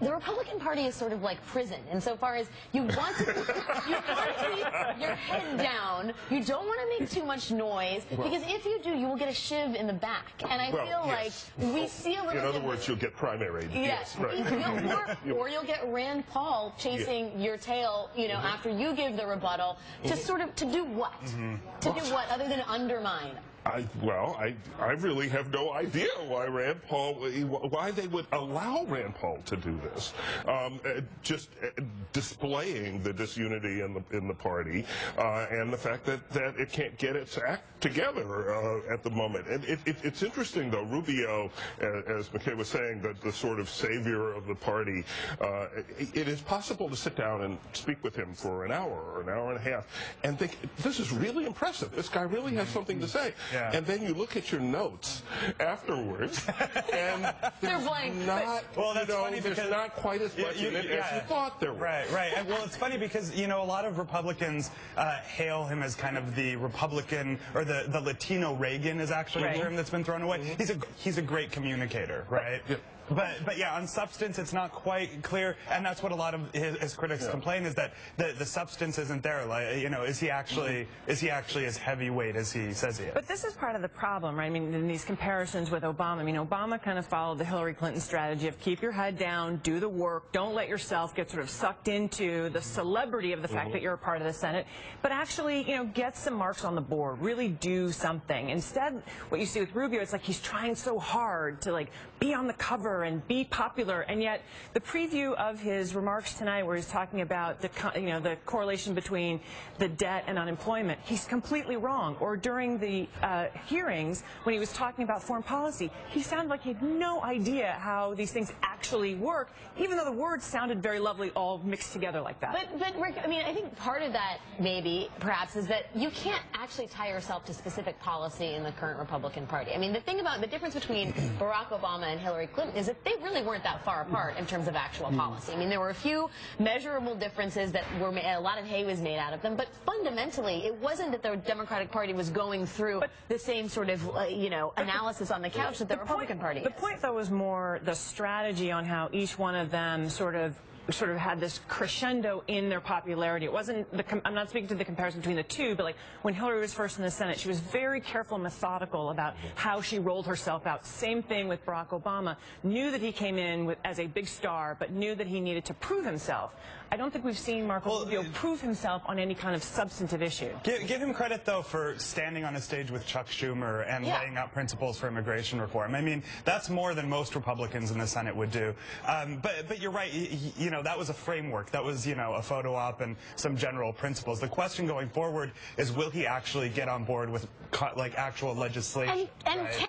the Republican Party is sort of like prison, insofar as you want to keep your head down. You don't want to make too much noise, because if you do, you will get a shiv in the back. And I feel like we see a little bit. In other words, you'll get primaried. Yes, right. or you'll get Rand Paul chasing your tail, after you give the rebuttal, to sort of, to do what? To do what other than undermine? I really have no idea why they would allow Rand Paul to do this. Just displaying the disunity in the party, and the fact that it can't get its act together at the moment. And it's interesting, though, Rubio, as McKay was saying, the sort of savior of the party. It is possible to sit down and speak with him for an hour or an hour and a half and think, this is really impressive. This guy really has something to say. Yeah. And then you look at your notes afterwards, and there's not, there's not quite as much in it as you thought there was. Right. And, well, it's funny because, a lot of Republicans hail him as kind of the Republican, or the Latino Reagan is actually a term that's been thrown away. He's a great communicator, right? But yeah, on substance, it's not quite clear, and that's what a lot of his critics complain, is that the substance isn't there. Like, is he actually as heavyweight as he says he is? But this is part of the problem, right? I mean, in these comparisons with Obama, Obama kind of followed the Hillary Clinton strategy of keep your head down, do the work, don't let yourself get sort of sucked into the celebrity of the fact that you're a part of the Senate, but actually, get some marks on the board, really do something. Instead, what you see with Rubio, it's like he's trying so hard to, like, be on the cover and be popular, and yet the preview of his remarks tonight, where he's talking about the correlation between the debt and unemployment, he's completely wrong. Or during the hearings, when he was talking about foreign policy, he sounded like he had no idea how these things actually work, even though the words sounded very lovely all mixed together like that. But Rick, I think part of that, maybe, perhaps, is that you can't actually tie yourself to specific policy in the current Republican Party. The thing about the difference between Barack Obama and Hillary Clinton is that they really weren't that far apart in terms of actual policy. There were a few measurable differences that were a lot of hay was made out of them, but fundamentally, it wasn't that the Democratic Party was going through the same sort of, analysis on the couch that the Republican Party is. The point, though, was more the strategy on how each one of them sort of had this crescendo in their popularity. It wasn't I'm not speaking to the comparison between the two, but like when Hillary was first in the Senate, she was very careful and methodical about how she rolled herself out. Same thing with Barack Obama. Knew that he came in as a big star, but knew that he needed to prove himself. I don't think we've seen Marco Rubio prove himself on any kind of substantive issue. Give him credit, though, for standing on a stage with Chuck Schumer and laying out principles for immigration reform. That's more than most Republicans in the Senate would do. But you're right. That was a framework. That was, a photo op and some general principles. The question going forward is, will he actually get on board with, actual legislation? And